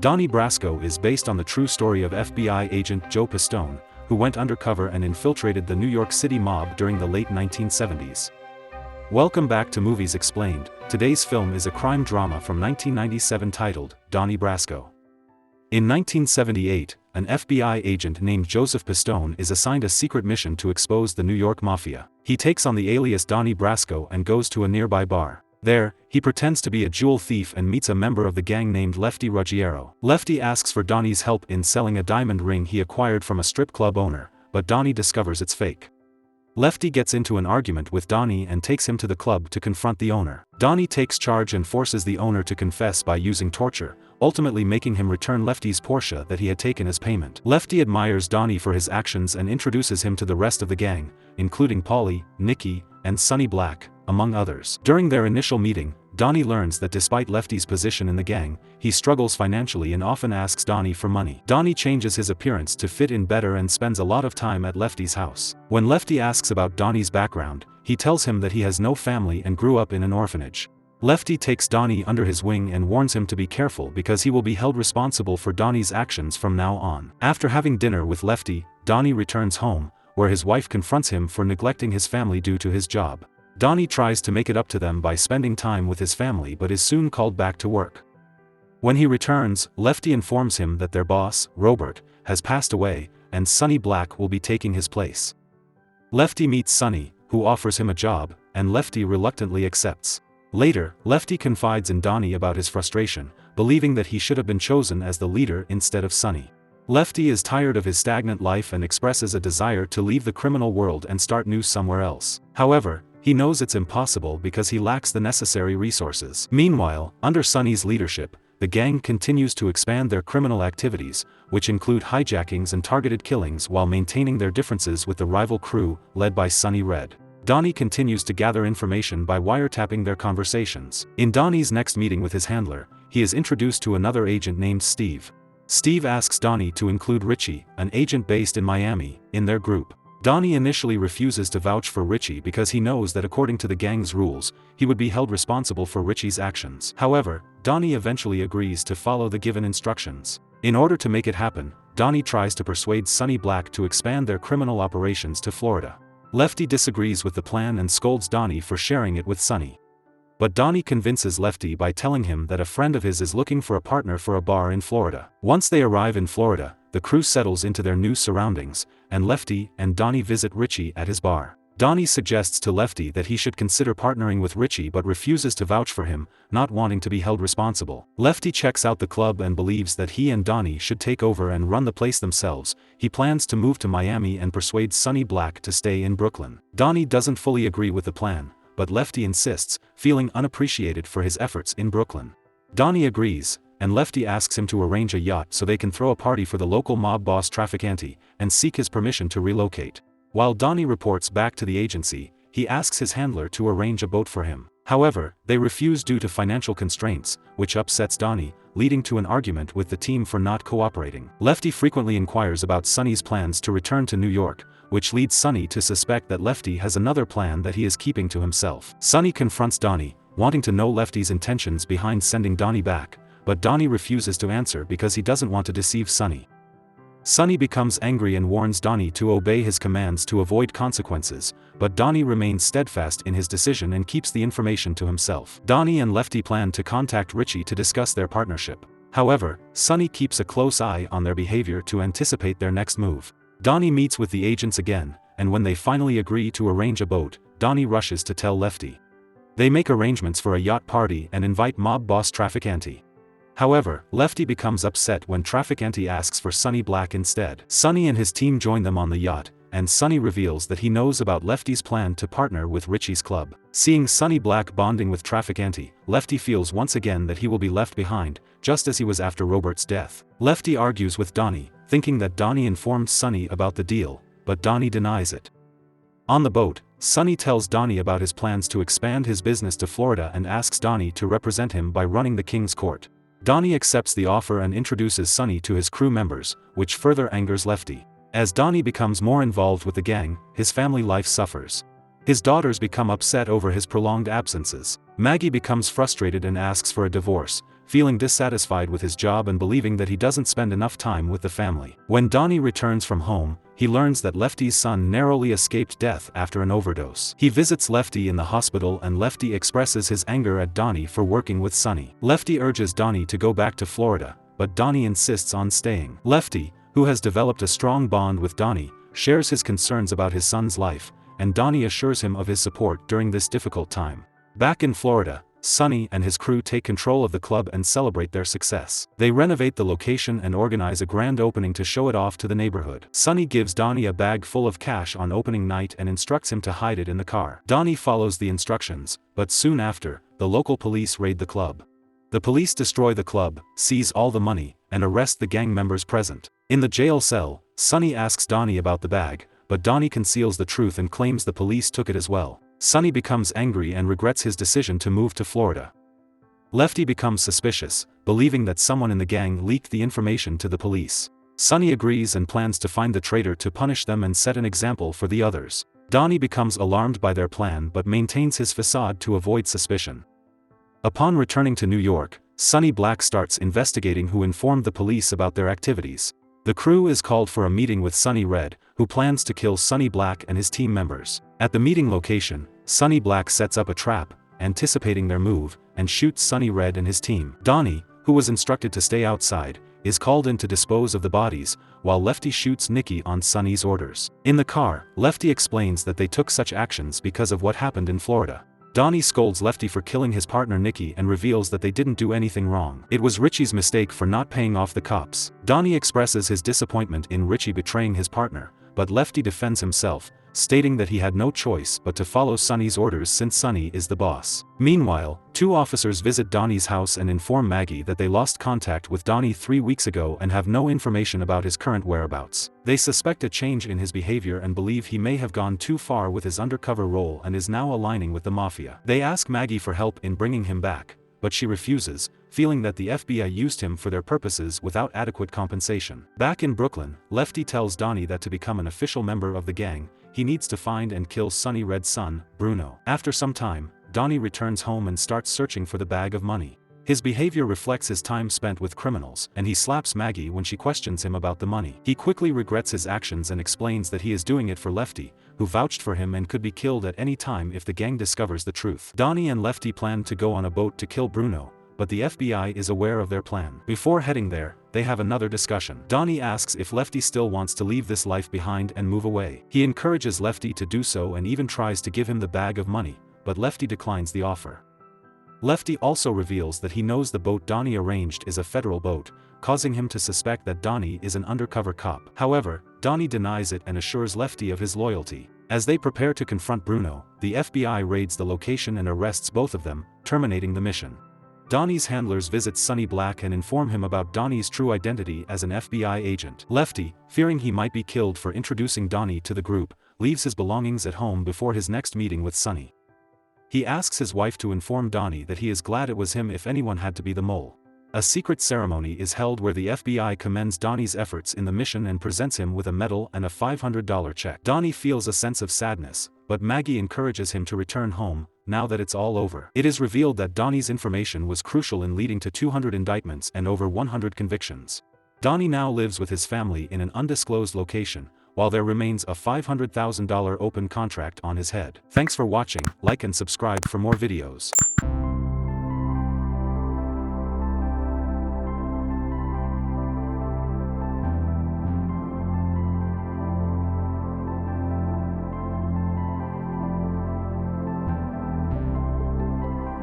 Donnie Brasco is based on the true story of FBI agent Joe Pistone, who went undercover and infiltrated the New York City mob during the late 1970s. Welcome back to Movies Explained. Today's film is a crime drama from 1997 titled Donnie Brasco. In 1978, an FBI agent named Joseph Pistone is assigned a secret mission to expose the New York Mafia. He takes on the alias Donnie Brasco and goes to a nearby bar. There, he pretends to be a jewel thief and meets a member of the gang named Lefty Ruggiero. Lefty asks for Donnie's help in selling a diamond ring he acquired from a strip club owner, but Donnie discovers it's fake. Lefty gets into an argument with Donnie and takes him to the club to confront the owner. Donnie takes charge and forces the owner to confess by using torture, ultimately making him return Lefty's Porsche that he had taken as payment. Lefty admires Donnie for his actions and introduces him to the rest of the gang, including Paulie, Nicky, and Sonny Black, among others. During their initial meeting, Donnie learns that despite Lefty's position in the gang, he struggles financially and often asks Donnie for money. Donnie changes his appearance to fit in better and spends a lot of time at Lefty's house. When Lefty asks about Donnie's background, he tells him that he has no family and grew up in an orphanage. Lefty takes Donnie under his wing and warns him to be careful because he will be held responsible for Donnie's actions from now on. After having dinner with Lefty, Donnie returns home, where his wife confronts him for neglecting his family due to his job. Donnie tries to make it up to them by spending time with his family but is soon called back to work. When he returns, Lefty informs him that their boss, Robert, has passed away, and Sonny Black will be taking his place. Lefty meets Sonny, who offers him a job, and Lefty reluctantly accepts. Later, Lefty confides in Donnie about his frustration, believing that he should have been chosen as the leader instead of Sonny. Lefty is tired of his stagnant life and expresses a desire to leave the criminal world and start new somewhere else. However, he knows it's impossible because he lacks the necessary resources. Meanwhile, under Sonny's leadership, the gang continues to expand their criminal activities, which include hijackings and targeted killings while maintaining their differences with the rival crew, led by Sonny Red. Donnie continues to gather information by wiretapping their conversations. In Donnie's next meeting with his handler, he is introduced to another agent named Steve. Steve asks Donnie to include Richie, an agent based in Miami, in their group. Donnie initially refuses to vouch for Richie because he knows that according to the gang's rules, he would be held responsible for Richie's actions. However, Donnie eventually agrees to follow the given instructions. In order to make it happen, Donnie tries to persuade Sonny Black to expand their criminal operations to Florida. Lefty disagrees with the plan and scolds Donnie for sharing it with Sonny. But Donnie convinces Lefty by telling him that a friend of his is looking for a partner for a bar in Florida. Once they arrive in Florida, the crew settles into their new surroundings, and Lefty and Donnie visit Richie at his bar. Donnie suggests to Lefty that he should consider partnering with Richie but refuses to vouch for him, not wanting to be held responsible. Lefty checks out the club and believes that he and Donnie should take over and run the place themselves. He plans to move to Miami and persuades Sonny Black to stay in Brooklyn. Donnie doesn't fully agree with the plan, but Lefty insists, feeling unappreciated for his efforts in Brooklyn. Donnie agrees, and Lefty asks him to arrange a yacht so they can throw a party for the local mob boss Trafficante, and seek his permission to relocate. While Donnie reports back to the agency, he asks his handler to arrange a boat for him. However, they refuse due to financial constraints, which upsets Donnie, leading to an argument with the team for not cooperating. Lefty frequently inquires about Sonny's plans to return to New York, which leads Sonny to suspect that Lefty has another plan that he is keeping to himself. Sonny confronts Donnie, wanting to know Lefty's intentions behind sending Donnie back, but Donnie refuses to answer because he doesn't want to deceive Sonny. Sonny becomes angry and warns Donnie to obey his commands to avoid consequences, but Donnie remains steadfast in his decision and keeps the information to himself. Donnie and Lefty plan to contact Richie to discuss their partnership. However, Sonny keeps a close eye on their behavior to anticipate their next move. Donnie meets with the agents again, and when they finally agree to arrange a boat, Donnie rushes to tell Lefty. They make arrangements for a yacht party and invite mob boss Trafficante. However, Lefty becomes upset when Trafficante asks for Sonny Black instead. Sonny and his team join them on the yacht, and Sonny reveals that he knows about Lefty's plan to partner with Richie's club. Seeing Sonny Black bonding with Trafficante, Lefty feels once again that he will be left behind, just as he was after Robert's death. Lefty argues with Donnie, thinking that Donnie informed Sonny about the deal, but Donnie denies it. On the boat, Sonny tells Donnie about his plans to expand his business to Florida and asks Donnie to represent him by running the King's Court. Donnie accepts the offer and introduces Sonny to his crew members, which further angers Lefty. As Donnie becomes more involved with the gang, his family life suffers. His daughters become upset over his prolonged absences. Maggie becomes frustrated and asks for a divorce, feeling dissatisfied with his job and believing that he doesn't spend enough time with the family. When Donnie returns from home, he learns that Lefty's son narrowly escaped death after an overdose. He visits Lefty in the hospital and Lefty expresses his anger at Donnie for working with Sonny. Lefty urges Donnie to go back to Florida, but Donnie insists on staying. Lefty, who has developed a strong bond with Donnie, shares his concerns about his son's life, and Donnie assures him of his support during this difficult time. Back in Florida, Sonny and his crew take control of the club and celebrate their success. They renovate the location and organize a grand opening to show it off to the neighborhood. Sonny gives Donnie a bag full of cash on opening night and instructs him to hide it in the car. Donnie follows the instructions, but soon after, the local police raid the club. The police destroy the club, seize all the money, and arrest the gang members present. In the jail cell, Sonny asks Donnie about the bag, but Donnie conceals the truth and claims the police took it as well. Sonny becomes angry and regrets his decision to move to Florida. Lefty becomes suspicious, believing that someone in the gang leaked the information to the police. Sonny agrees and plans to find the traitor to punish them and set an example for the others. Donnie becomes alarmed by their plan but maintains his facade to avoid suspicion. Upon returning to New York, Sonny Black starts investigating who informed the police about their activities. The crew is called for a meeting with Sonny Red, who plans to kill Sonny Black and his team members. At the meeting location, Sonny Black sets up a trap, anticipating their move, and shoots Sonny Red and his team. Donnie, who was instructed to stay outside, is called in to dispose of the bodies, while Lefty shoots Nicky on Sonny's orders. In the car, Lefty explains that they took such actions because of what happened in Florida. Donnie scolds Lefty for killing his partner Nicky and reveals that they didn't do anything wrong. It was Richie's mistake for not paying off the cops. Donnie expresses his disappointment in Richie betraying his partner, but Lefty defends himself, stating that he had no choice but to follow Sonny's orders since Sonny is the boss. Meanwhile, two officers visit Donnie's house and inform Maggie that they lost contact with Donnie 3 weeks ago and have no information about his current whereabouts. They suspect a change in his behavior and believe he may have gone too far with his undercover role and is now aligning with the Mafia. They ask Maggie for help in bringing him back, but she refuses, feeling that the FBI used him for their purposes without adequate compensation. Back in Brooklyn, Lefty tells Donnie that to become an official member of the gang, he needs to find and kill Sonny Red's son, Bruno. After some time, Donnie returns home and starts searching for the bag of money. His behavior reflects his time spent with criminals, and he slaps Maggie when she questions him about the money. He quickly regrets his actions and explains that he is doing it for Lefty, who vouched for him and could be killed at any time if the gang discovers the truth. Donnie and Lefty plan to go on a boat to kill Bruno, but the FBI is aware of their plan. Before heading there, they have another discussion. Donnie asks if Lefty still wants to leave this life behind and move away. He encourages Lefty to do so and even tries to give him the bag of money, but Lefty declines the offer. Lefty also reveals that he knows the boat Donnie arranged is a federal boat, causing him to suspect that Donnie is an undercover cop. However, Donnie denies it and assures Lefty of his loyalty. As they prepare to confront Bruno, the FBI raids the location and arrests both of them, terminating the mission. Donnie's handlers visit Sonny Black and inform him about Donnie's true identity as an FBI agent. Lefty, fearing he might be killed for introducing Donnie to the group, leaves his belongings at home before his next meeting with Sonny. He asks his wife to inform Donnie that he is glad it was him if anyone had to be the mole. A secret ceremony is held where the FBI commends Donnie's efforts in the mission and presents him with a medal and a $500 check. Donnie feels a sense of sadness, but Maggie encourages him to return home, now that it's all over. It is revealed that Donnie's information was crucial in leading to 200 indictments and over 100 convictions. Donnie now lives with his family in an undisclosed location, while there remains a $500,000 open contract on his head. Thanks for watching, like and subscribe for more videos.